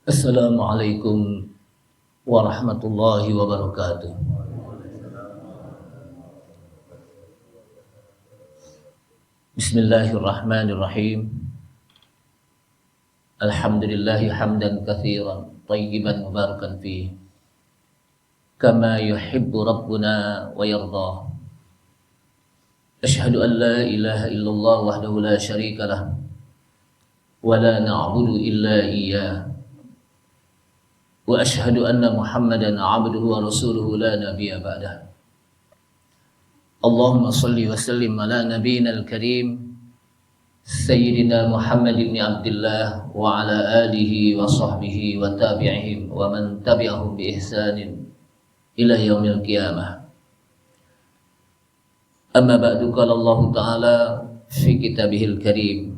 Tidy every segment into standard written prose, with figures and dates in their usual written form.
Assalamualaikum warahmatullahi wabarakatuh. Bismillahirrahmanirrahim. Alhamdulillahi hamdan katsiran tayyiban mubarakan fihi kama yuhibbu rabbuna wa yarda. Asyhadu an la ilaha illallah wahdahu la syarika lah wa la na'budu illa iyyah. Wa ashhadu anna Muhammadan 'abduhu wa rasuluhu la nabiyya ba'dah. Allahumma shalli wa sallim ala nabiyyina al-karim Sayyidina Muhammad ibn Abdullah wa ala alihi wa sahbihi wa tabi'ihim wa man tabi'ahum bi ihsanin ila yaumil qiyamah. Amma ba'du, qala Allah Ta'ala fi kitabihil karim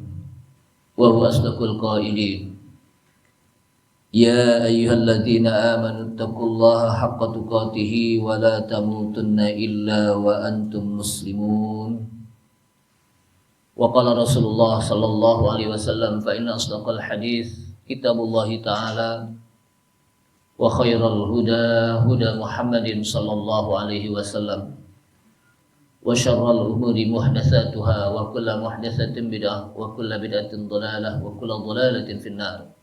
wa huwa asdaqul qailin. Ya ayyuhalladzina amanu taqullaha haqqa tuqatih wa la tamutunna illa wa antum muslimun. Wa qala Rasulullah sallallahu alaihi wasallam fa inna asdaqal hadits kitabullahi ta'ala wa khairal huda huda Muhammadin sallallahu alaihi wasallam wa syarral umuri muhdatsatuha wa kullu muhdatsatin bid'ah wa kullu bid'atin dhalalah wa kullu dhalalatin finnar.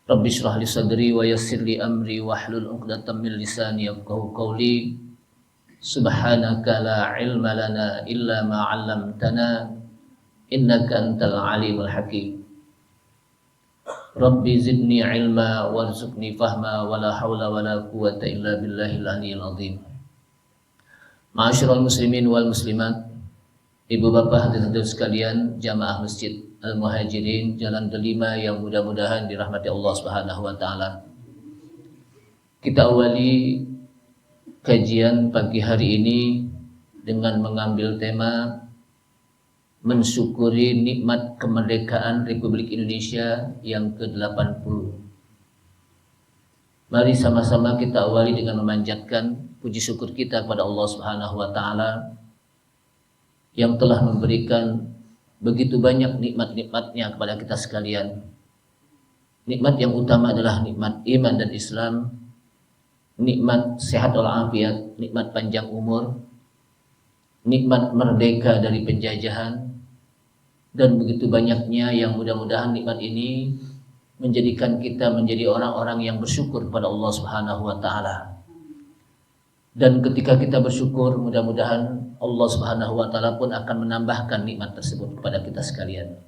Rabbi shrah li sadri wa yassir li amri wahlul 'uqdatam min lisani yafqahu qawli. Subhanaka la ilma lana illa ma 'allamtana innaka antal alimul hakim. Rabbi zidni ilma warzuqni fahma wa la haula wa la quwwata illa billahil aliyyil azim. Ma'asyiral muslimin wal muslimat, ibu bapak hadirin sekalian, jamaah masjid Al-Muhajirin Jalan Delima yang mudah-mudahan dirahmati Allah Subhanahu wa taala. Kita awali kajian pagi hari ini dengan mengambil tema mensyukuri nikmat kemerdekaan Republik Indonesia yang ke-80. Mari sama-sama kita awali dengan memanjatkan puji syukur kita kepada Allah Subhanahu wa taala yang telah memberikan begitu banyak nikmat-nikmatnya kepada kita sekalian. Nikmat yang utama adalah nikmat iman dan Islam, nikmat sehat walafiat, nikmat panjang umur, nikmat merdeka dari penjajahan, dan begitu banyaknya yang mudah-mudahan nikmat ini menjadikan kita menjadi orang-orang yang bersyukur kepada Allah Subhanahu wa taala. Dan ketika kita bersyukur, mudah-mudahan Allah Subhanahu wa taala pun akan menambahkan nikmat tersebut kepada kita sekalian.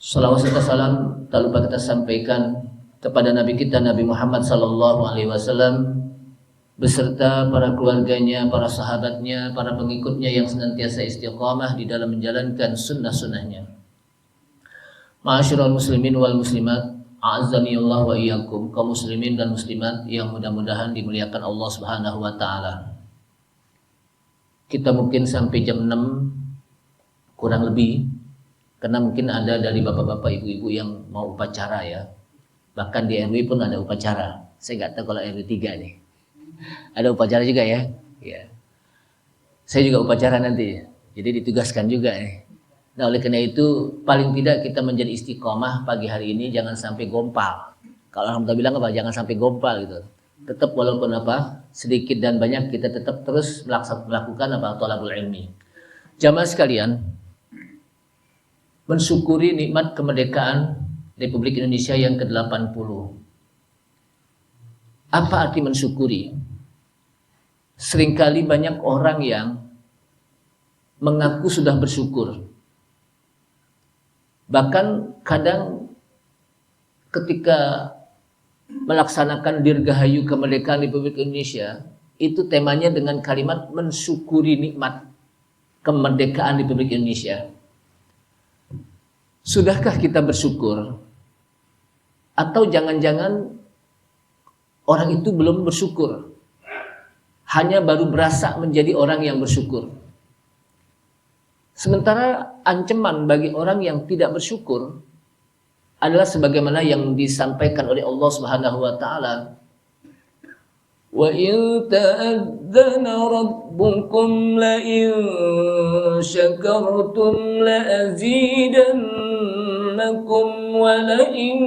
Salawat serta salam tak lupa kita sampaikan kepada Nabi kita Nabi Muhammad sallallahu alaihi wasallam beserta para keluarganya, para sahabatnya, para pengikutnya yang senantiasa istiqamah di dalam menjalankan sunnah-sunnahnya. Ma'asyiral muslimin wal muslimat, a'azzani Allah wa iyyakum, kaum muslimin dan muslimat yang mudah-mudahan dimuliakan Allah Subhanahu wa taala. Kita mungkin sampai jam 6 kurang lebih, karena mungkin ada dari bapak-bapak ibu-ibu yang mau upacara ya. Bahkan di RW pun ada upacara. Saya nggak tahu kalau RW 3 nih. Ada upacara juga ya. Ya. Saya juga upacara nanti. Jadi ditugaskan juga nih. Nah, oleh karena itu paling tidak kita menjadi istiqomah pagi hari ini, jangan sampai gompal. Kalau orang tua bilang apa? Jangan sampai gompal gitu. Tetap walaupun apa sedikit dan banyak kita tetap terus melakukan apa thalabul ilmi. Jamaah sekalian, mensyukuri nikmat kemerdekaan Republik Indonesia yang ke-80. Apa arti mensyukuri? Seringkali banyak orang yang mengaku sudah bersyukur. Bahkan kadang ketika melaksanakan dirgahayu kemerdekaan Republik Indonesia, itu temanya dengan kalimat mensyukuri nikmat kemerdekaan Republik Indonesia. Sudahkah kita bersyukur? Atau jangan-jangan orang itu belum bersyukur, hanya baru berasa menjadi orang yang bersyukur. Sementara ancaman bagi orang yang tidak bersyukur adalah sebagaimana yang disampaikan oleh Allah Subhanahu wa taala, wa in ta'adzana rabbukum la in syakartum la azidannakum أنعمكم ولئن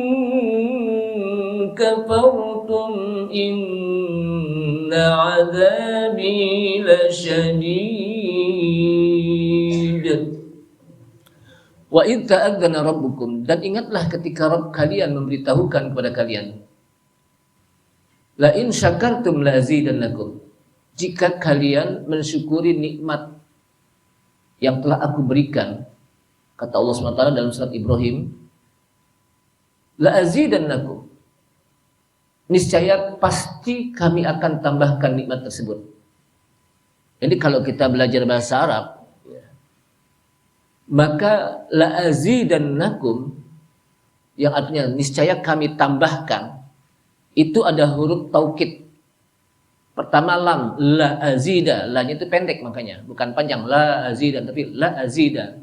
كفرتم إن عذابي لشديد. Wa idh ta'adzana rabbukum, dan ingatlah ketika Rabb kalian memberitahukan kepada kalian, la in syakartum la azidannakum, jika kalian mensyukuri nikmat yang telah aku berikan, kata Allah SWT dalam surat Ibrahim, la azidannakum, niscaya pasti kami akan tambahkan nikmat tersebut. Jadi kalau kita belajar bahasa Arab, maka la azidannakum yang artinya niscaya kami tambahkan, itu ada huruf taukid. Pertama lam, la azida, la-nya itu pendek makanya, bukan panjang, la azida, tapi la azida.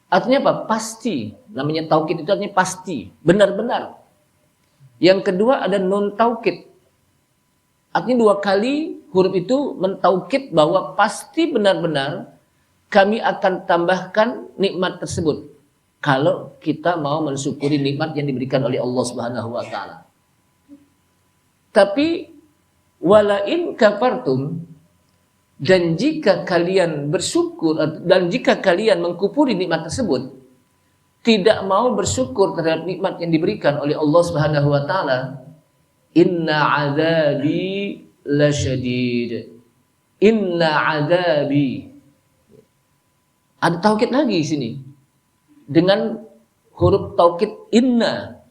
Artinya apa? Pasti. Namanya taukid itu artinya pasti, benar-benar. Yang kedua ada nun taukid. Artinya 2 kali huruf itu mentaukid bahwa pasti benar-benar kami akan tambahkan nikmat tersebut kalau kita mau mensyukuri nikmat yang diberikan oleh Allah Subhanahu wa taala. Tapi wala in kafartum, dan jika kalian bersyukur dan jika kalian mengkufuri nikmat tersebut, tidak mau bersyukur terhadap nikmat yang diberikan oleh Allah Subhanahu wa taala, inna adzabi lasyadid. Inna adzabi, ada taukid lagi di sini dengan huruf taukid inna.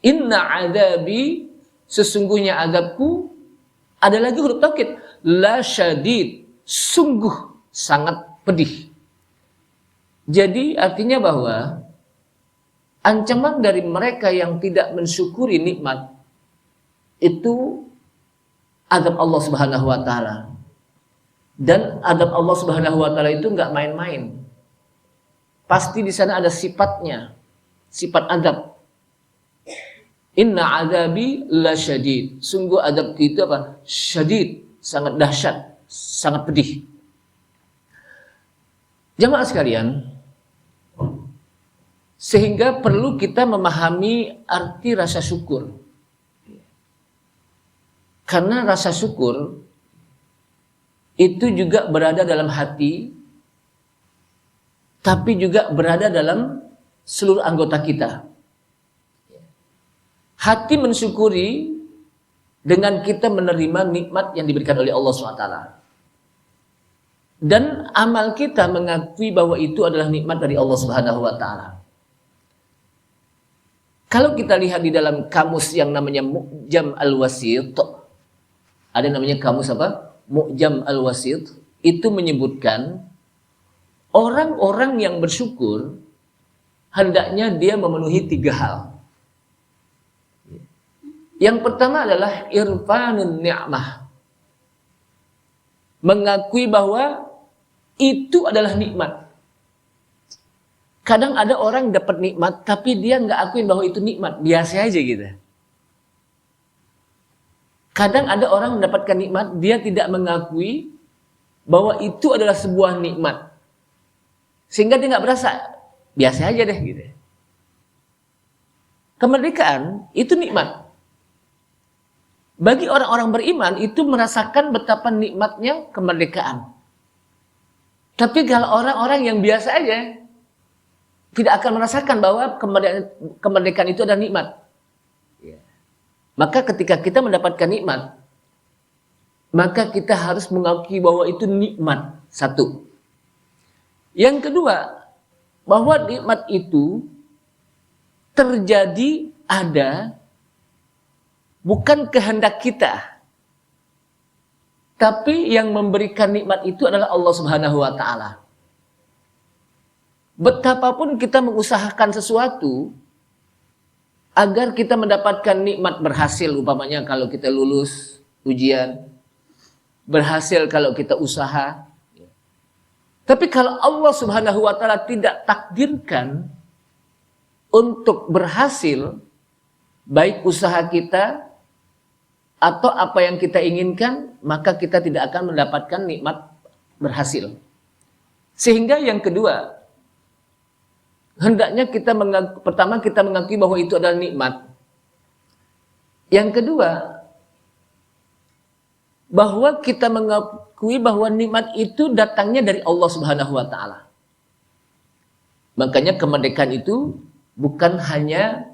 Inna adzabi, sesungguhnya azabku, ada lagi huruf taukid la syadid, sungguh sangat pedih. Jadi artinya bahwa ancaman dari mereka yang tidak mensyukuri nikmat itu azab Allah Subhanahu wa taala. Dan adab Allah Subhanahu wa taala itu enggak main-main. Pasti di sana ada sifatnya, sifat adab. Inna azabi lasyadid. Sungguh adab itu apa? Syadid, sangat dahsyat, sangat pedih. Jamaah sekalian, sehingga perlu kita memahami arti rasa syukur. Karena rasa syukur itu juga berada dalam hati, tapi juga berada dalam seluruh anggota kita. Hati mensyukuri dengan kita menerima nikmat yang diberikan oleh Allah SWT. Dan amal kita mengakui bahwa itu adalah nikmat dari Allah Subhanahu wa taala. Kalau kita lihat di dalam kamus yang namanya Mu'jam al-Wasit, ada namanya kamus apa? Mu'jam al-Wasit, itu menyebutkan orang-orang yang bersyukur hendaknya dia memenuhi 3 hal. Yang pertama adalah irfanun ni'mah, mengakui bahwa itu adalah nikmat. Kadang ada orang dapat nikmat tapi dia nggak akuin bahwa itu nikmat, biasa aja gitu. Kadang ada orang mendapatkan nikmat, dia tidak mengakui bahwa itu adalah sebuah nikmat, sehingga dia nggak berasa, biasa aja deh gitu. Kemerdekaan itu nikmat. Bagi orang-orang beriman itu merasakan betapa nikmatnya kemerdekaan. Tapi kalau orang-orang yang biasa aja tidak akan merasakan bahwa kemerdekaan itu adalah nikmat. Maka ketika kita mendapatkan nikmat, maka kita harus mengakui bahwa itu nikmat. 1. Yang kedua, bahwa nikmat itu terjadi ada bukan kehendak kita, tapi yang memberikan nikmat itu adalah Allah Subhanahu wa taala. Betapapun kita mengusahakan sesuatu agar kita mendapatkan nikmat, berhasil umpamanya kalau kita lulus ujian, berhasil kalau kita usaha. Tapi kalau Allah Subhanahu wa taala tidak takdirkan untuk berhasil, baik usaha kita atau apa yang kita inginkan, maka kita tidak akan mendapatkan nikmat berhasil. Sehingga yang kedua, hendaknya pertama kita mengakui bahwa itu adalah nikmat. Yang kedua, bahwa kita mengakui bahwa nikmat itu datangnya dari Allah Subhanahu wa taala. Makanya kemerdekaan itu bukan hanya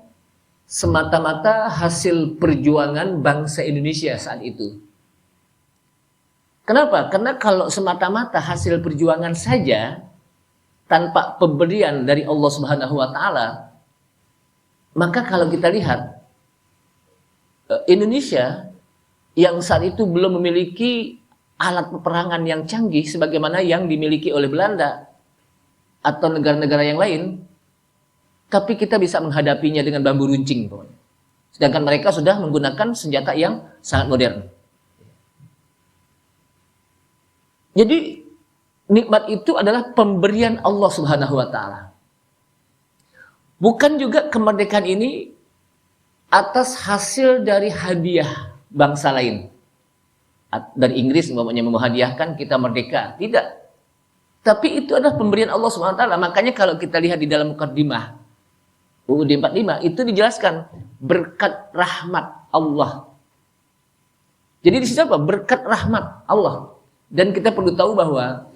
semata-mata hasil perjuangan bangsa Indonesia saat itu. Kenapa? Karena kalau semata-mata hasil perjuangan saja tanpa pemberian dari Allah Subhanahu wa taala, maka kalau kita lihat Indonesia yang saat itu belum memiliki alat peperangan yang canggih sebagaimana yang dimiliki oleh Belanda atau negara-negara yang lain, tapi kita bisa menghadapinya dengan bambu runcing. Sedangkan mereka sudah menggunakan senjata yang sangat modern. Jadi nikmat itu adalah pemberian Allah Subhanahu wa taala. Bukan juga kemerdekaan ini atas hasil dari hadiah bangsa lain. Dari Inggris umpamanya menghadiahkan kita merdeka, tidak. Tapi itu adalah pemberian Allah Subhanahu wa taala. Makanya kalau kita lihat di dalam mukaddimah UUD 45 itu dijelaskan berkat rahmat Allah. Jadi di situ apa? Berkat rahmat Allah. Dan kita perlu tahu bahwa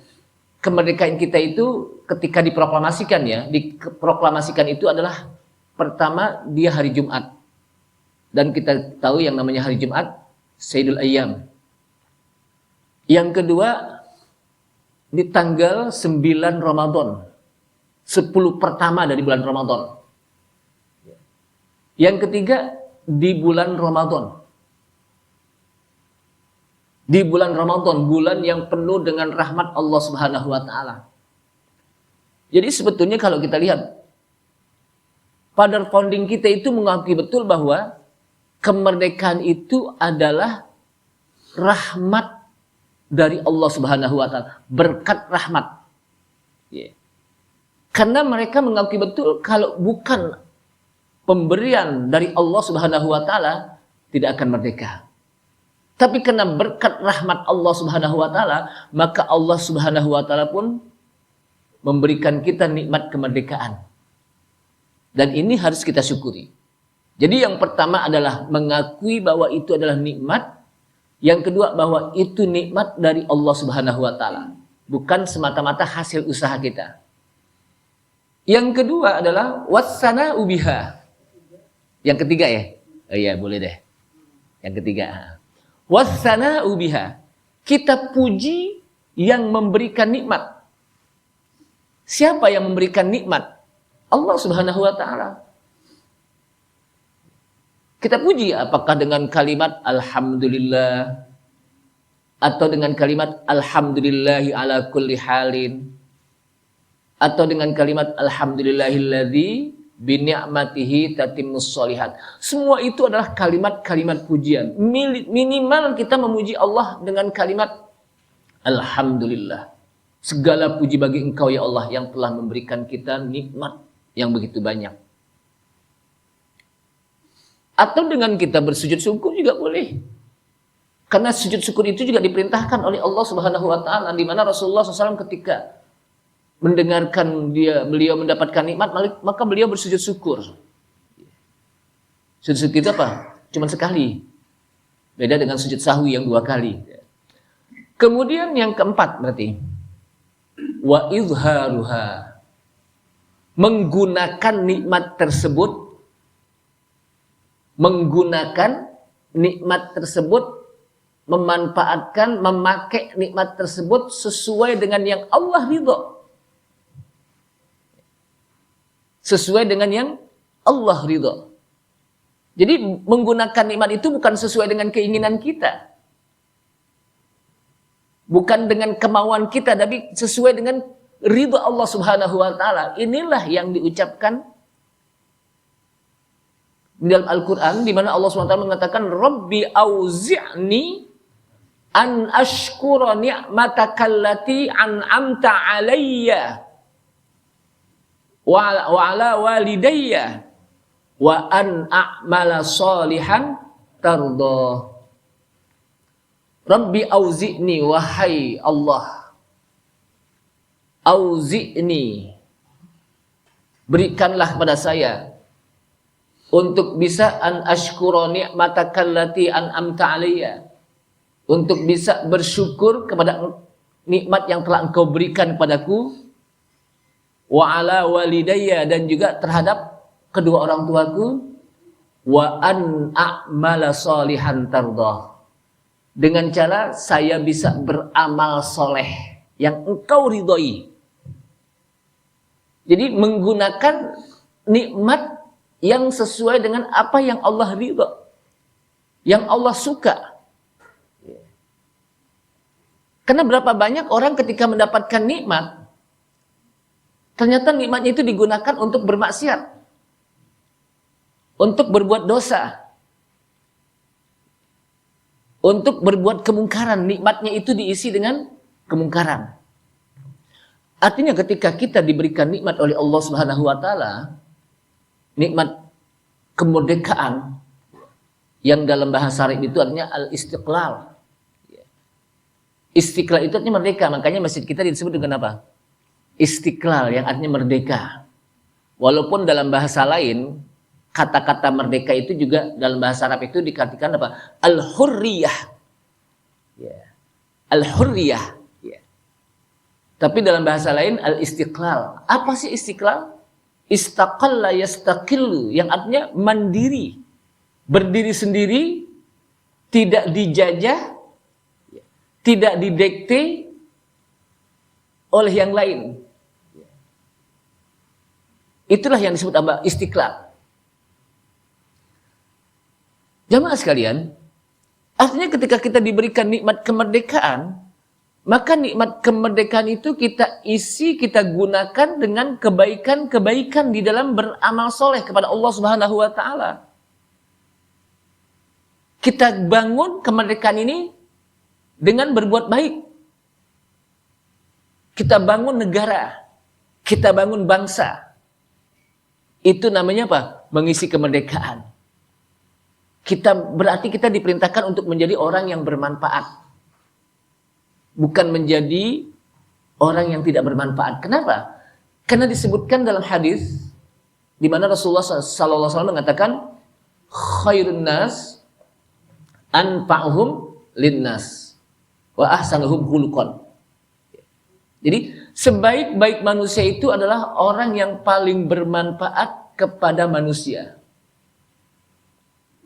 kemerdekaan kita itu ketika diproklamasikan diproklamasikan itu adalah pertama dia hari Jumat. Dan kita tahu yang namanya hari Jumat Sayyidul Ayyam. Yang kedua di tanggal 9 Ramadan, 10 pertama dari bulan Ramadan. Yang ketiga di bulan Ramadan. Di bulan Ramadan, bulan yang penuh dengan rahmat Allah Subhanahu wa taala. Jadi sebetulnya kalau kita lihat pada founding kita itu mengakui betul bahwa kemerdekaan itu adalah rahmat dari Allah Subhanahu wa taala, berkat rahmat. Karena mereka mengakui betul kalau bukan pemberian dari Allah Subhanahu wa taala tidak akan merdeka. Tapi karena berkat rahmat Allah Subhanahu wa taala, maka Allah Subhanahu wa taala pun memberikan kita nikmat kemerdekaan. Dan ini harus kita syukuri. Jadi yang pertama adalah mengakui bahwa itu adalah nikmat. Yang kedua bahwa itu nikmat dari Allah Subhanahu wa taala, bukan semata-mata hasil usaha kita. Yang kedua adalah wassana'u biha. Yang ketiga ya? Oh iya, boleh deh. Yang ketiga. Wassana'u biha. Kita puji yang memberikan nikmat. Siapa yang memberikan nikmat? Allah Subhanahu wa taala. Kita puji apakah dengan kalimat alhamdulillah atau dengan kalimat alhamdulillahi ala kulli halin atau dengan kalimat alhamdulillahilladzi bi ni'matihi tatimmus sholihat. Semua itu adalah kalimat-kalimat pujian. Minimal kita memuji Allah dengan kalimat alhamdulillah. Segala puji bagi Engkau ya Allah yang telah memberikan kita nikmat yang begitu banyak. Atau dengan kita bersujud syukur juga boleh. Karena sujud syukur itu juga diperintahkan oleh Allah Subhanahu wa taala, di mana Rasulullah SAW ketika mendengarkan beliau mendapatkan nikmat, maka beliau bersujud syukur. Sujud syukur itu apa? Cuma sekali. Beda dengan sujud sahwi yang 2 kali. Kemudian yang keempat berarti wa izharuha. Menggunakan nikmat tersebut, memanfaatkan, memakai nikmat tersebut sesuai dengan yang Allah ridho. Sesuai dengan yang Allah ridho. Jadi menggunakan nikmat itu bukan sesuai dengan keinginan kita. Bukan dengan kemauan kita, tapi sesuai dengan ridho Allah Subhanahu wa taala. Inilah yang diucapkan di dalam Al-Quran, di mana Allah SWT mengatakan Rabbi auzi'ni an ashkura ni'matakallati an'amta alayya wa ala walidayya wa an a'mala salihan tarda. Rabbi auzi'ni, wahai Allah, auzi'ni, Berikanlah kepada saya untuk bisa an ashkura ni'mataka allati an'amta alayya, untuk bisa bersyukur kepada nikmat yang telah Engkau berikan kepadaku, wa ala walidayya, dan juga terhadap kedua orang tuaku, wa an a'mala salihan tardah, dengan cara saya bisa beramal soleh yang Engkau ridhoi. Jadi menggunakan nikmat yang sesuai dengan apa yang Allah ridha, yang Allah suka. Karena berapa banyak orang ketika mendapatkan nikmat, ternyata nikmatnya itu digunakan untuk bermaksiat, untuk berbuat dosa, untuk berbuat kemungkaran. Nikmatnya itu diisi dengan kemungkaran. Artinya ketika kita diberikan nikmat oleh Allah Subhanahu wa taala, nikmat kemerdekaan, yang dalam bahasa Arab itu artinya al-istiqlal. Istiqlal itu artinya merdeka, makanya masjid kita disebut dengan apa? Istiqlal, yang artinya merdeka. Walaupun dalam bahasa lain, kata-kata merdeka itu juga dalam bahasa Arab itu dikatakan apa? Al-hurriyah. Al-hurriyah. Tapi dalam bahasa lain al-istiqlal. Apa sih istiqlal? Istaqalla yastaqillu, yang artinya mandiri, berdiri sendiri, tidak dijajah, tidak didikte oleh yang lain. Itulah yang disebut apa? Istiqlal. Jamaah sekalian, artinya ketika kita diberikan nikmat kemerdekaan, maka nikmat kemerdekaan itu kita isi, kita gunakan dengan kebaikan-kebaikan di dalam beramal soleh kepada Allah Subhanahu wa taala. Kita bangun kemerdekaan ini dengan berbuat baik. Kita bangun negara, kita bangun bangsa. Itu namanya apa? Mengisi kemerdekaan. Berarti kita diperintahkan untuk menjadi orang yang bermanfaat, bukan menjadi orang yang tidak bermanfaat. Kenapa? Karena disebutkan dalam hadis di mana Rasulullah SAW mengatakan, khairun nas anfa'uhum linnas wa ahsanuhum khuluqan. Jadi sebaik-baik manusia itu adalah orang yang paling bermanfaat kepada manusia.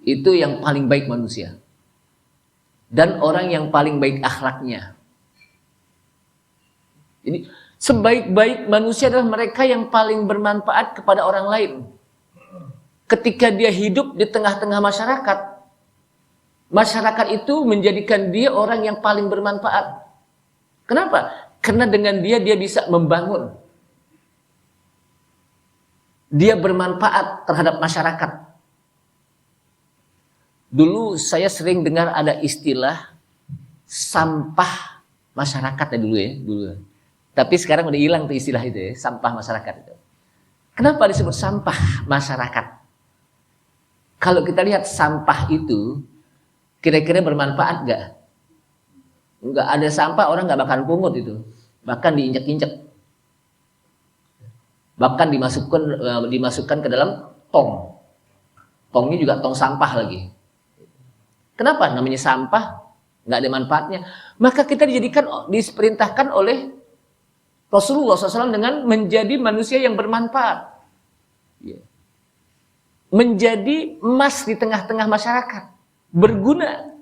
Itu yang paling baik manusia. Dan orang yang paling baik akhlaknya. Jadi sebaik-baik manusia adalah mereka yang paling bermanfaat kepada orang lain. Ketika dia hidup di tengah-tengah masyarakat, masyarakat itu menjadikan dia orang yang paling bermanfaat. Kenapa? Karena dengan dia bisa membangun. Dia bermanfaat terhadap masyarakat. Dulu saya sering dengar ada istilah sampah masyarakat dulu. Tapi sekarang udah hilang tuh istilah itu ya, sampah masyarakat itu. Kenapa disebut sampah masyarakat? Kalau kita lihat sampah itu, kira-kira bermanfaat nggak? Nggak ada sampah, orang nggak bakal pungut itu. Bahkan diinjak-injak. Bahkan dimasukkan ke dalam tong. Tongnya juga tong sampah lagi. Kenapa namanya sampah? Nggak ada manfaatnya. Maka kita diperintahkan oleh Rasulullah SAW dengan menjadi manusia yang bermanfaat. Menjadi emas di tengah-tengah masyarakat. Berguna.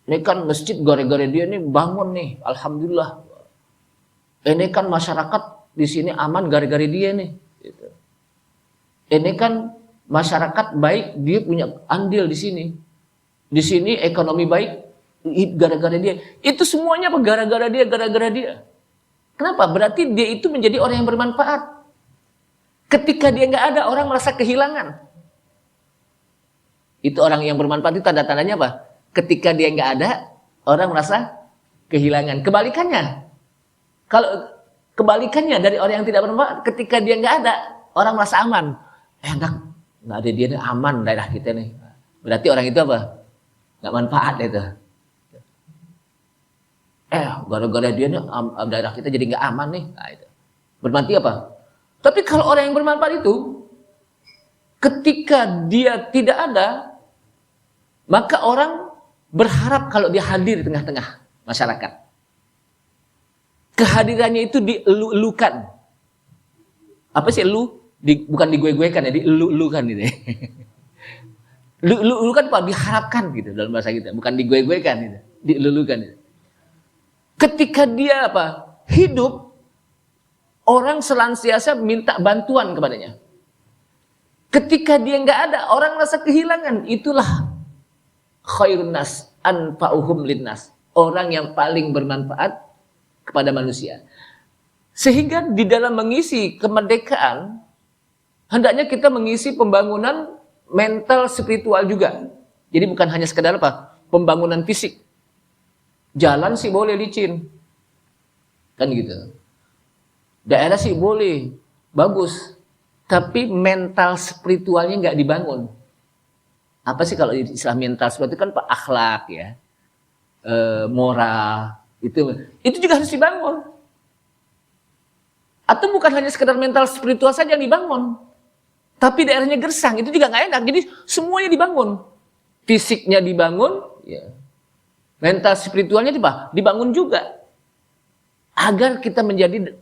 Ini kan masjid gara-gara dia nih bangun nih. Alhamdulillah. Ini kan masyarakat di sini aman gara-gara dia nih. Ini kan masyarakat baik, dia punya andil di sini. Di sini ekonomi baik, gara-gara dia. Itu semuanya apa? Gara-gara dia. Kenapa? Berarti dia itu menjadi orang yang bermanfaat. Ketika dia nggak ada, orang merasa kehilangan. Itu orang yang bermanfaat itu tanda-tandanya apa? Ketika dia nggak ada, orang merasa kehilangan. Kebalikannya, kalau kebalikannya dari orang yang tidak bermanfaat, ketika dia nggak ada, orang merasa aman. Nggak ada dia nih, aman daerah kita nih. Berarti orang itu apa? Nggak manfaat itu. Gara-gara dia nih daerah kita jadi nggak aman nih. Nah, itu. Berarti apa? Tapi kalau orang yang bermanfaat itu, ketika dia tidak ada, maka orang berharap kalau dia hadir di tengah-tengah masyarakat. Kehadirannya itu dielu-elukan. Apa sih elu? Bukan digue-guekan ya, dielu-elukan gitu ya. Lu kan Pak, diharapkan gitu dalam bahasa kita, bukan digue-guekan gitu, dielu-elukan gitu. Ketika dia hidup, orang senantiasa minta bantuan kepadanya. Ketika dia nggak ada, orang merasa kehilangan. Itulah khairun nas anfa'uhum linnas. Orang yang paling bermanfaat kepada manusia. Sehingga di dalam mengisi kemerdekaan, hendaknya kita mengisi pembangunan mental spiritual juga. Jadi bukan hanya sekedar pembangunan fisik. Jalan sih boleh licin. Kan gitu. Daerah sih boleh, bagus. Tapi mental spiritualnya nggak dibangun. Apa sih kalau istilah mental spiritual itu kan akhlak ya, moral, itu juga harus dibangun. Atau bukan hanya sekedar mental spiritual saja yang dibangun, tapi daerahnya gersang, itu juga nggak enak. Jadi semuanya dibangun, fisiknya dibangun, ya. Mental spiritualnya dibangun juga, agar kita menjadi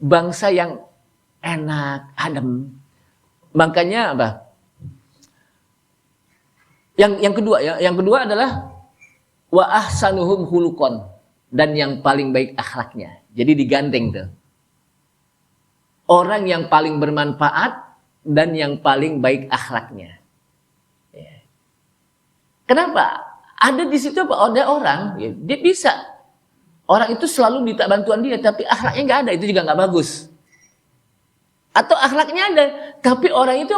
bangsa yang enak, adem. Makanya Yang kedua adalah wa ahsanuhum khuluqan, dan yang paling baik akhlaknya. Jadi digandeng tuh. Orang yang paling bermanfaat dan yang paling baik akhlaknya. Ya. Kenapa? Ada di situ ada orang, ya, dia bisa. Orang itu selalu minta bantuan dia, tapi akhlaknya nggak ada, itu juga nggak bagus. Atau akhlaknya ada, tapi orang itu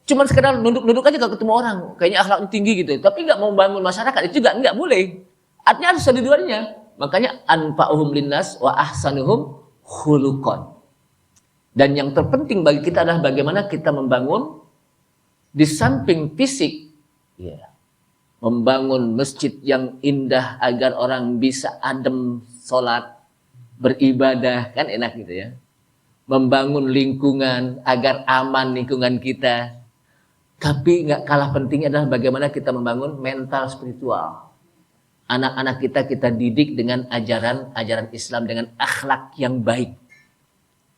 cuman sekedar nunduk-nunduk aja kalau ketemu orang, kayaknya akhlaknya tinggi gitu, tapi nggak mau bangun masyarakat, itu juga nggak boleh. Artinya harus ada dua-duanya. Makanya anfa'uhum linnas wa ahsanuhum khuluqan. Dan yang terpenting bagi kita adalah bagaimana kita membangun di samping fisik, ya, membangun masjid yang indah agar orang bisa adem sholat, beribadah, kan enak gitu ya. Membangun lingkungan agar aman lingkungan kita. Tapi nggak kalah pentingnya adalah bagaimana kita membangun mental spiritual. Anak-anak kita didik dengan ajaran Islam, dengan akhlak yang baik.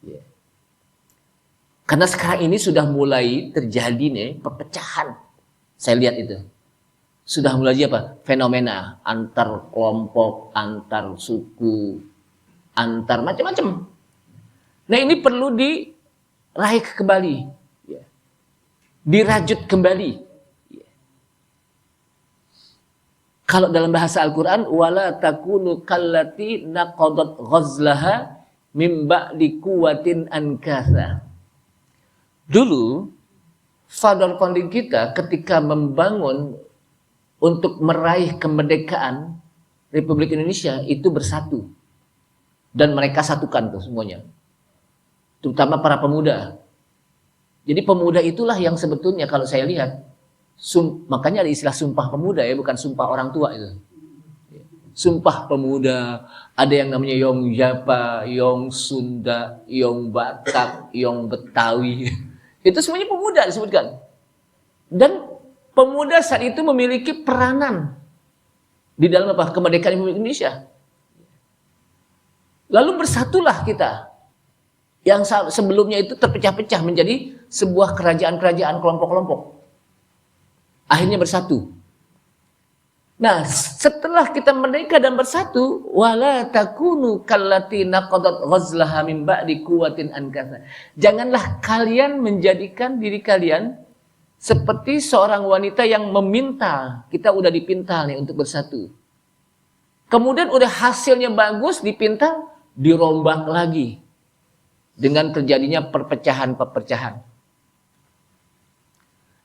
Yeah. Karena sekarang ini sudah mulai terjadi nih perpecahan. Saya lihat itu. Sudah mulai fenomena antar kelompok, antar suku, antar macam-macam. Nah ini perlu diraih kembali, ya. Dirajut kembali. Ya. Kalau dalam bahasa Al-Quran, wala takunu kallati naqadat ghazlaha mim ba'di quwwatin ankatha. Dulu, founder founding kita ketika membangun untuk meraih kemerdekaan Republik Indonesia itu bersatu. Dan mereka satukan tuh semuanya. Terutama para pemuda. Jadi pemuda itulah yang sebetulnya kalau saya lihat, makanya ada istilah sumpah pemuda ya, bukan sumpah orang tua itu. Sumpah pemuda, ada yang namanya Yong Japa, Yong Sunda, Yong Batak, Yong Betawi. Itu semuanya pemuda disebutkan. Dan pemuda saat itu memiliki peranan di dalam kemerdekaan Republik Indonesia. Lalu bersatulah kita. Yang sebelumnya itu terpecah-pecah menjadi sebuah kerajaan-kerajaan kelompok-kelompok. Akhirnya bersatu. Nah, setelah kita merdeka dan bersatu, wala takunu kallati naqadat ghazlaha min ba'di quwwatin ankatha. Janganlah kalian menjadikan diri kalian seperti seorang wanita yang memintal. Kita udah dipintal nih untuk bersatu. Kemudian udah hasilnya bagus, dipintal, dirombak lagi. Dengan terjadinya perpecahan-perpecahan.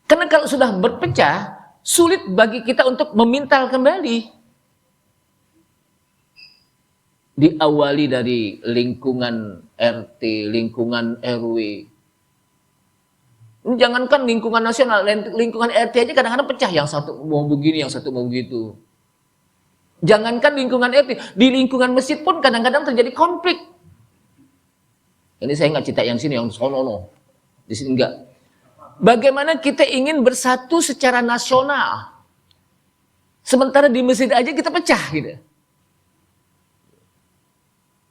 Karena kalau sudah berpecah, sulit bagi kita untuk memintal kembali. Diawali dari lingkungan RT, lingkungan RW. Jangankan lingkungan nasional, lingkungan RT aja kadang-kadang pecah. Yang satu mau begini, yang satu mau begitu. Jangankan lingkungan RT, di lingkungan masjid pun kadang-kadang terjadi konflik. Ini saya nggak cerita yang sini, yang sono, di sini enggak. Bagaimana kita ingin bersatu secara nasional, sementara di masjid aja kita pecah gitu.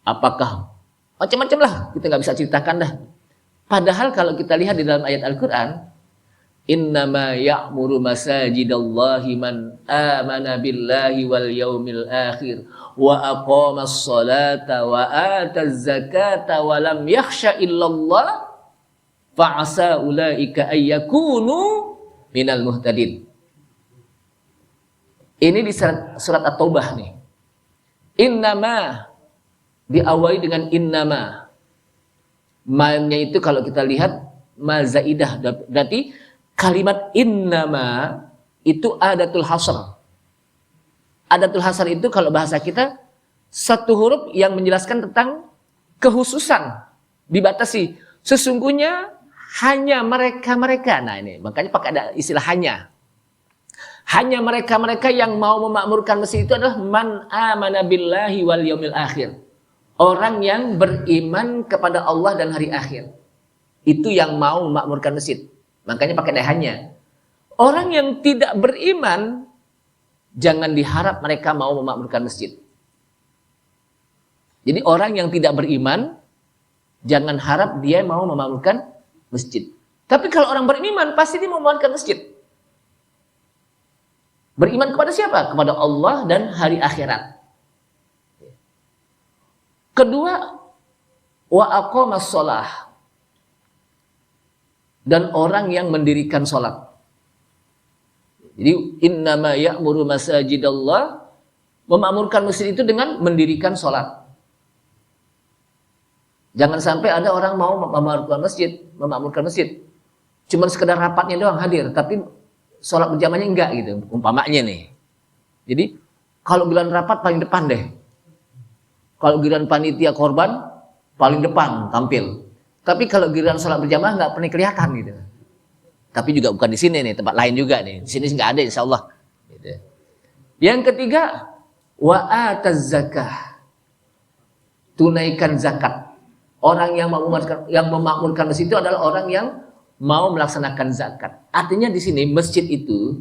Apakah macam-macam lah, kita nggak bisa ceritakan dah. Padahal kalau kita lihat di dalam ayat Al-Quran, innama ya'muru masajidallahi man amana billahi wal yaumil akhir wa aqamas salata wa ataz zakata wa lam yakhsha illallah fa'asa ulaika ayyakunu minal muhtadin. Ini di surat At-Taubah nih. Innama diawali dengan innama. Ma-nya itu kalau kita lihat ma zaidah, berarti kalimat innama itu adatul hasr. Adatul hasr itu kalau bahasa kita satu huruf yang menjelaskan tentang kehususan, dibatasi. Sesungguhnya hanya mereka-mereka. Nah ini makanya pakai ada istilah hanya. Hanya mereka-mereka yang mau memakmurkan masjid itu adalah man amana billahi wal yaumil akhir. Orang yang beriman kepada Allah dan hari akhir. Itu yang mau memakmurkan masjid. Makanya pakai hanya. Orang yang tidak beriman, jangan diharap mereka mau memakmurkan masjid. Jadi orang yang tidak beriman, jangan harap dia mau memakmurkan masjid. Tapi kalau orang beriman, pasti dia mau memakmurkan masjid. Beriman kepada siapa? Kepada Allah dan hari akhirat. Kedua, wa aqamas shalah. Dan orang yang mendirikan sholat. Jadi innama ya'muru masajidallah, memakmurkan masjid itu dengan mendirikan sholat. Jangan sampai ada orang mau memakmurkan masjid. Cuman sekedar rapatnya doang hadir, tapi sholat berjamaahnya enggak gitu, umpamanya nih. Jadi kalau giliran rapat paling depan deh. Kalau giliran panitia korban paling depan tampil. Tapi kalau giliran sholat berjamaah nggak pernah kelihatan gitu. Tapi juga bukan di sini nih, tempat lain juga nih. Di sini nggak ada, insya Allah. Gitu. Yang ketiga, wa ataz zakah, tunaikan zakat. Orang yang memakmurkan masjid itu adalah orang yang mau melaksanakan zakat. Artinya di sini masjid itu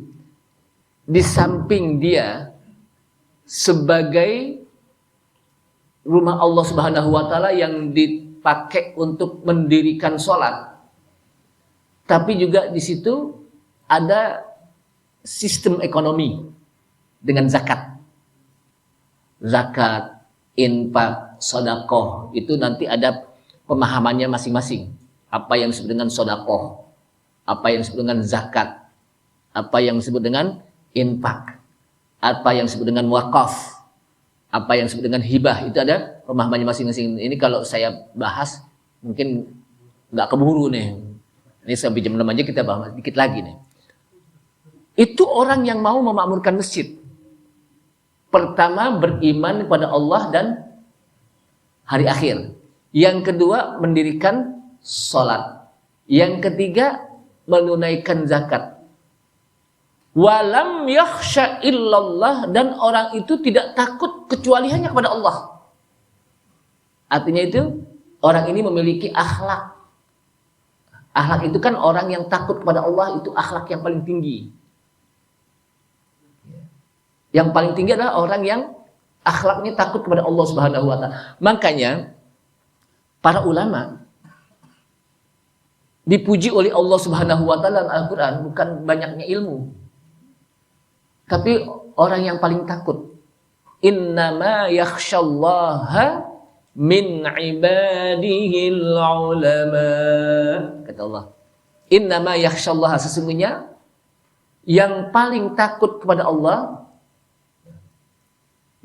di samping dia sebagai rumah Allah Subhanahu wa taala yang dipakai untuk mendirikan sholat, tapi juga di situ ada sistem ekonomi dengan zakat. Zakat, infak, sedekah itu nanti ada pemahamannya masing-masing. Apa yang disebut dengan sedekah, apa yang disebut dengan zakat, apa yang disebut dengan infak, apa yang disebut dengan wakaf, apa yang disebut dengan hibah, itu ada pemahamannya masing-masing. Ini kalau saya bahas mungkin nggak keburu nih. Ini sampai jam 6 aja kita bahas dikit lagi nih. Itu orang yang mau memakmurkan masjid. Pertama, beriman kepada Allah dan hari akhir. Yang kedua, mendirikan sholat. Yang ketiga, menunaikan zakat. Walam yakhsha illallah, dan orang itu tidak takut kecuali hanya kepada Allah. Artinya itu orang ini memiliki akhlak. Akhlak itu kan orang yang takut kepada Allah, itu akhlak yang paling tinggi. Yang paling tinggi adalah orang yang akhlaknya takut kepada Allah Subhanahu wa taala. Makanya para ulama dipuji oleh Allah Subhanahu wa taala dalam Al-Qur'an bukan banyaknya ilmu, tapi orang yang paling takut. Innama yakhsyallaha min ibadihil ulama. Kata Allah, innama yakhsyallaha, sesungguhnya yang paling takut kepada Allah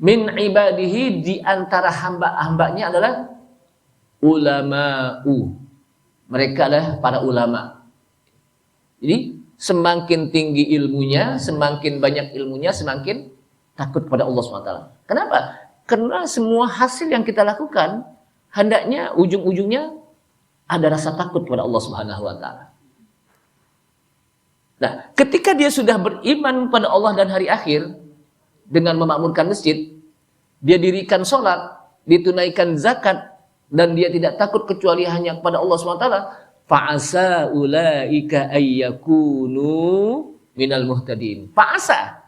min ibadihi, di antara hamba-hambanya adalah ulama'u. Mereka adalah para ulama. Jadi semakin tinggi ilmunya, semakin banyak ilmunya, semakin takut kepada Allah SWT. Kenapa? Karena semua hasil yang kita lakukan, hendaknya ujung-ujungnya ada rasa takut kepada Allah SWT. Nah, ketika dia sudah beriman pada Allah dan hari akhir, dengan memakmurkan masjid, dia dirikan sholat, ditunaikan zakat, dan dia tidak takut kecuali hanya kepada Allah SWT, fa'asa ulaika ayyakunu minal muhtadin. Fa'asa.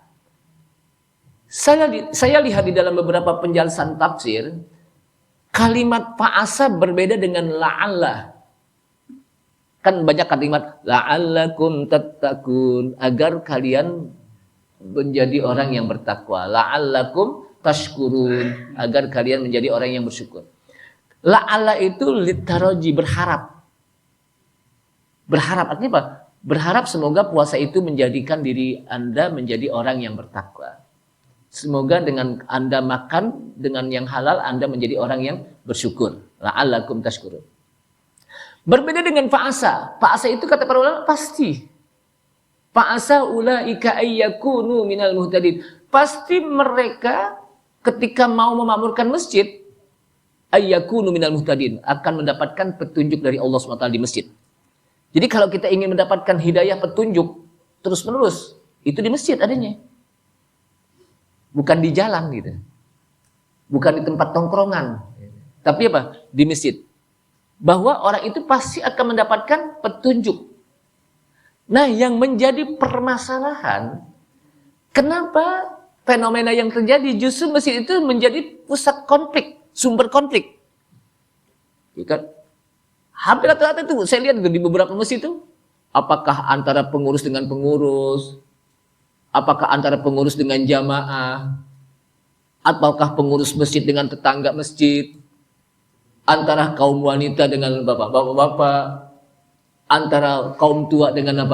Saya lihat di dalam beberapa penjelasan tafsir, kalimat fa'asa berbeda dengan la'alla. Kan banyak kalimat la'allakum tattaqun, agar kalian menjadi orang yang bertakwa. La'allakum tashkurun, agar kalian menjadi orang yang bersyukur. La'alla itu litaraji, berharap. Berharap artinya apa? Berharap semoga puasa itu menjadikan diri Anda menjadi orang yang bertakwa. Semoga dengan Anda makan dengan yang halal, Anda menjadi orang yang bersyukur. La'allakum tashkurun. Berbeda dengan fa'asa. Fa'asa itu kata para ulama pasti. Fa'asa ulaika ayyakunu minal muhtadin. Pasti mereka ketika mau memakmurkan masjid, ayyakunu minal muhtadin, akan mendapatkan petunjuk dari Allah SWT di masjid. Jadi kalau kita ingin mendapatkan hidayah petunjuk terus menerus, itu di masjid adanya. Bukan di jalan gitu. Bukan di tempat tongkrongan. Tapi apa? Di masjid. Bahwa orang itu pasti akan mendapatkan petunjuk. Nah, yang menjadi permasalahan, kenapa fenomena yang terjadi justru masjid itu menjadi pusat konflik, sumber konflik. Ya kan? Hampir rata-rata itu saya lihat di beberapa masjid itu, apakah antara pengurus dengan pengurus, apakah antara pengurus dengan jamaah, ataukah pengurus masjid dengan tetangga masjid, antara kaum wanita dengan bapak-bapak, antara kaum tua dengan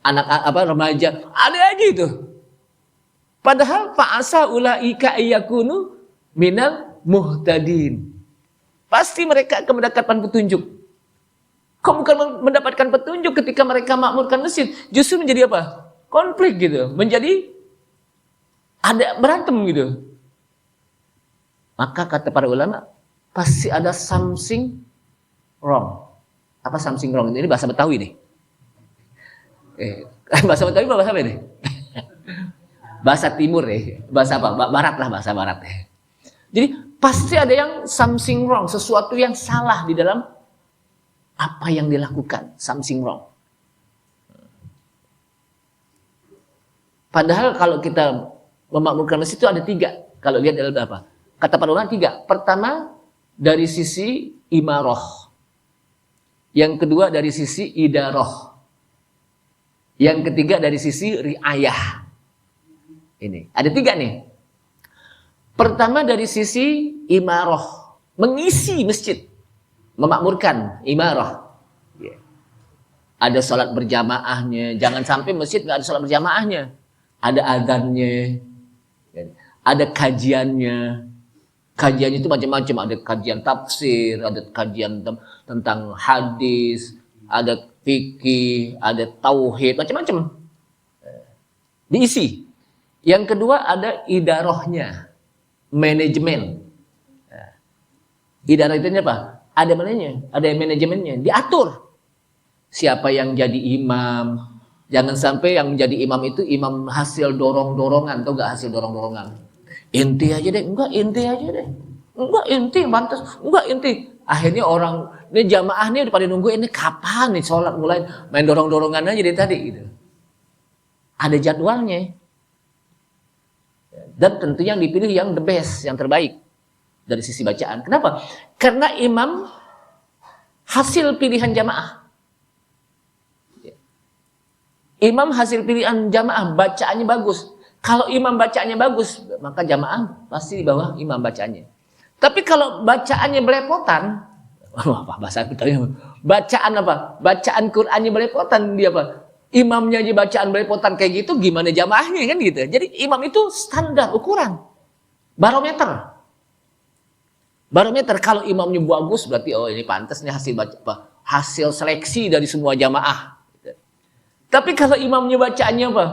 anak remaja, ada aja itu. Padahal fa'asa ulaika ayyakunu minal muhtadin. Pasti mereka akan mendapatkan petunjuk. Kok bukan mendapatkan petunjuk ketika mereka makmurkan masjid, justru menjadi apa? Konflik gitu, menjadi ada berantem gitu. Maka kata para ulama, pasti ada something wrong. Apa something wrong? Ini bahasa Betawi nih. Bahasa Betawi bahasa apa nih? Bahasa timur ya, bahasa apa? Barat lah, bahasa barat ya. Jadi pasti ada yang something wrong, sesuatu yang salah di dalam apa yang dilakukan, something wrong. Padahal kalau kita memakmurkan masjid itu ada 3. Kalau lihat dalam apa? Kata para ulama 3. Pertama dari sisi imarah. Yang kedua dari sisi idarah. Yang ketiga dari sisi riayah. Ini ada 3 nih. Pertama dari sisi imarah, mengisi masjid, memakmurkan imarah. Ada sholat berjamaahnya, jangan sampai masjid nggak ada sholat berjamaahnya. Ada adzannya, ada kajiannya. Kajiannya itu macam-macam, ada kajian tafsir, ada kajian tentang hadis, ada fikih, ada tauhid, macam-macam. Diisi. Yang kedua ada idarahnya, manajemen. Idarah itu apa? Ada mananya, ada manajemennya, diatur. Siapa yang jadi imam? Jangan sampai yang menjadi imam itu imam hasil dorong-dorongan, atau enggak hasil dorong-dorongan. Inti aja deh, enggak inti aja deh. Enggak inti, pantas, enggak inti. Akhirnya orang, ini jamaah nih udah pada nunggu ini kapan nih sholat mulai, main dorong-dorongan aja dari tadi gitu. Ada jadwalnya. Dan tentu yang dipilih yang the best, yang terbaik dari sisi bacaan. Kenapa? Karena imam hasil pilihan jamaah. Imam hasil pilihan jamaah, bacaannya bagus. Kalau imam bacaannya bagus, maka jamaah pasti di bawah imam bacaannya. Tapi kalau bacaannya belepotan, apa bahasa kita? Bacaan apa? Bacaan Qur'annya belepotan, dia apa? Imamnya aja bacaan belepotan kayak gitu, gimana jamaahnya kan gitu. Jadi imam itu standar ukuran, barometer. Barometer kalau imamnya bagus berarti oh ini pantas nih hasil hasil seleksi dari semua jamaah. Tapi kalau imamnya bacaannya apa?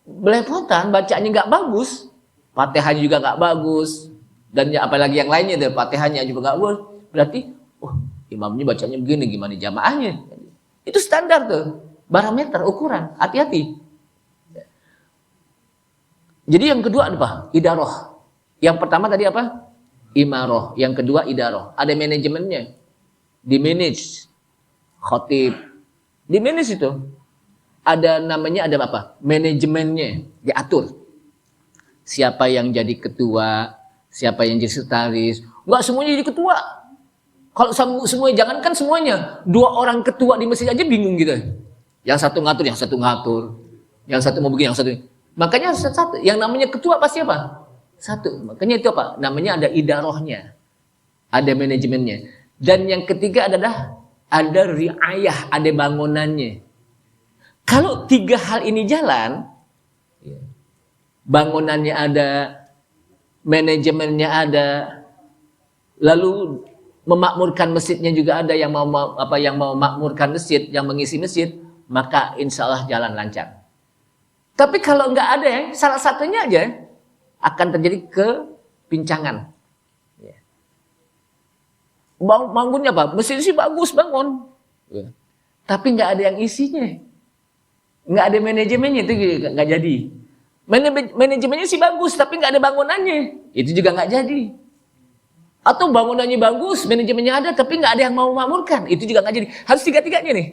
Belepotan, bacaannya nggak bagus, Fatihahnya juga nggak bagus, dan apalagi yang lainnya deh, Fatihahnya juga nggak bagus. Berarti, imamnya bacanya begini, gimana jamaahnya? Itu standar tuh, barometer, ukuran, hati-hati. Jadi yang kedua apa? Idarah. Yang pertama tadi apa? imaroh, yang kedua idaroh. Ada manajemennya, dimanage, khotib, dimanage itu. Ada namanya, ada apa? Manajemennya, diatur. Siapa yang jadi ketua, siapa yang jadi sekretaris. Enggak semuanya jadi ketua. Kalau semuanya, jangankan semuanya. 2 orang ketua di masjid aja bingung gitu. Yang satu ngatur, yang satu ngatur. Yang satu mau begini, yang satu. Makanya satu, yang namanya ketua pasti apa? Satu. Makanya itu apa? Namanya ada idarohnya. Ada manajemennya. Dan yang ketiga adalah ada riayah, ada bangunannya. Kalau 3 hal ini jalan, bangunannya ada, manajemennya ada, lalu memakmurkan masjidnya juga ada, yang mau makmurkan masjid, yang mengisi masjid, maka insya Allah jalan lancar. Tapi kalau nggak ada ya, salah satunya aja akan terjadi kepincangan. Bangunnya apa? Mesin sih bagus bangun, tapi nggak ada yang isinya, nggak ada manajemennya, itu nggak jadi. Manajemennya sih bagus, tapi nggak ada bangunannya, itu juga nggak jadi. Atau bangunannya bagus, manajemennya ada, tapi nggak ada yang mau memakmurkan, itu juga nggak jadi. Harus 3-3-nya nih.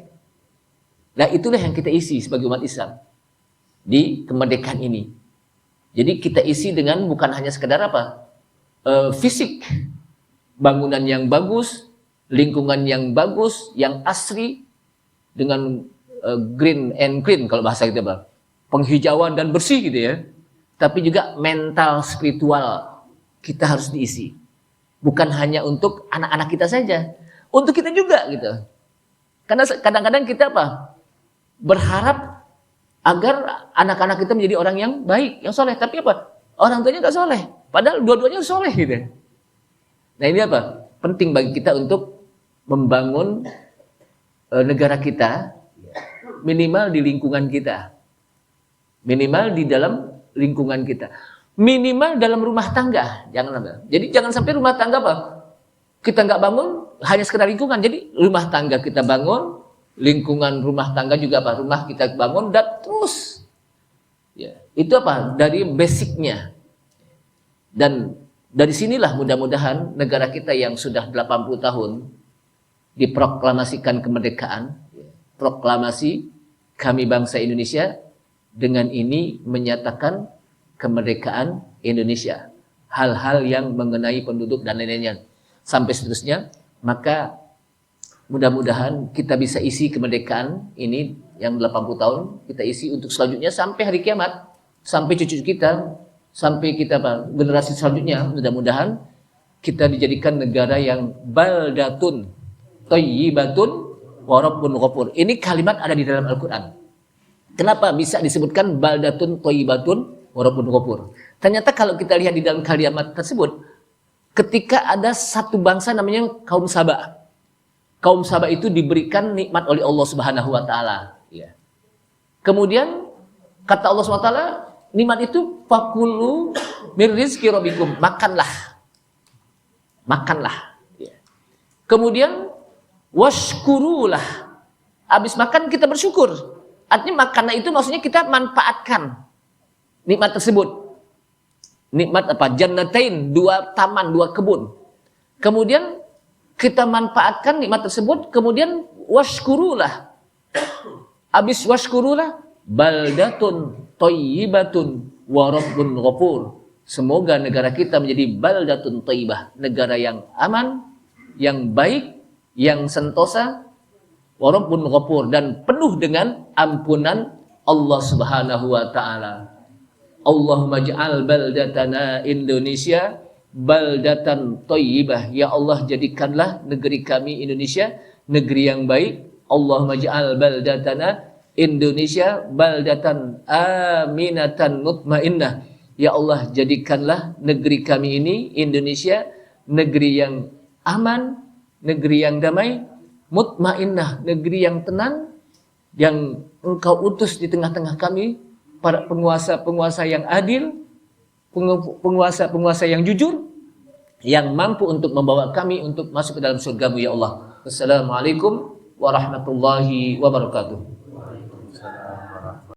Nah itulah yang kita isi sebagai umat Islam di kemerdekaan ini. Jadi kita isi dengan bukan hanya sekedar apa, fisik, bangunan yang bagus, lingkungan yang bagus, yang asri, dengan green and clean kalau bahasa kita apa, penghijauan dan bersih gitu ya. Tapi juga mental spiritual kita harus diisi. Bukan hanya untuk anak-anak kita saja, untuk kita juga gitu. Karena kadang-kadang kita apa, berharap agar anak-anak kita menjadi orang yang baik, yang soleh. Tapi apa, orang tuanya nggak soleh, padahal dua-duanya soleh gitu. Nah ini apa, penting bagi kita untuk membangun negara kita, minimal di lingkungan kita, minimal di dalam lingkungan kita, minimal dalam rumah tangga. Jangan apa, jadi jangan sampai rumah tangga apa, kita nggak bangun hanya sekedar lingkungan. Jadi rumah tangga kita bangun, lingkungan rumah tangga juga apa, rumah kita bangun, dan terus ya, itu apa, dari basicnya. Dan dari sinilah mudah-mudahan negara kita yang sudah 80 tahun diproklamasikan kemerdekaan, proklamasi kami bangsa Indonesia, dengan ini menyatakan kemerdekaan Indonesia, hal-hal yang mengenai penduduk dan lain-lainnya sampai seterusnya. Maka mudah-mudahan kita bisa isi kemerdekaan ini yang 80 tahun, kita isi untuk selanjutnya sampai hari kiamat, sampai cucu kita, sampai kita generasi selanjutnya. Mudah-mudahan kita dijadikan negara yang baldatun thayyibatun wa rabbun ghafur. Ini kalimat ada di dalam Al-Quran. Kenapa bisa disebutkan baldatun thayyibatun wa rabbun ghafur? Ternyata kalau kita lihat di dalam kalimat tersebut, ketika ada satu bangsa namanya kaum Saba. Kaum Saba itu diberikan nikmat oleh Allah Subhanahu wa taala, ya. Kemudian kata Allah Subhanahu wa taala, nikmat itu fakulu min rizqi rabbikum, makanlah. Makanlah, ya. Kemudian washkurulah. Habis makan kita bersyukur. Artinya makanlah itu maksudnya kita manfaatkan nikmat tersebut. Nikmat apa? Jannatain, 2 taman, 2 kebun. Kemudian kita manfaatkan nikmat tersebut, kemudian washkurulah. Habis washkurulah, baldatun thayyibatun wa rabbun ghafur. Semoga negara kita menjadi baldatun thayyibah, negara yang aman, yang baik, yang sentosa, wa rabbun ghafur, dan penuh dengan ampunan Allah Subhanahu wa taala. Allahumma ja'al baldatana Indonesia baldatan thayyibah. Ya Allah, jadikanlah negeri kami Indonesia negeri yang baik. Allahumma ja'al baldatana Indonesia baldatan aminatan mutmainnah. Ya Allah, jadikanlah negeri kami ini Indonesia negeri yang aman, negeri yang damai, mutmainnah, negeri yang tenang, yang Engkau utus di tengah-tengah kami para penguasa-penguasa yang adil, penguasa-penguasa yang jujur, yang mampu untuk membawa kami untuk masuk ke dalam surga-Mu ya Allah. Wassalamualaikum warahmatullahi wabarakatuh.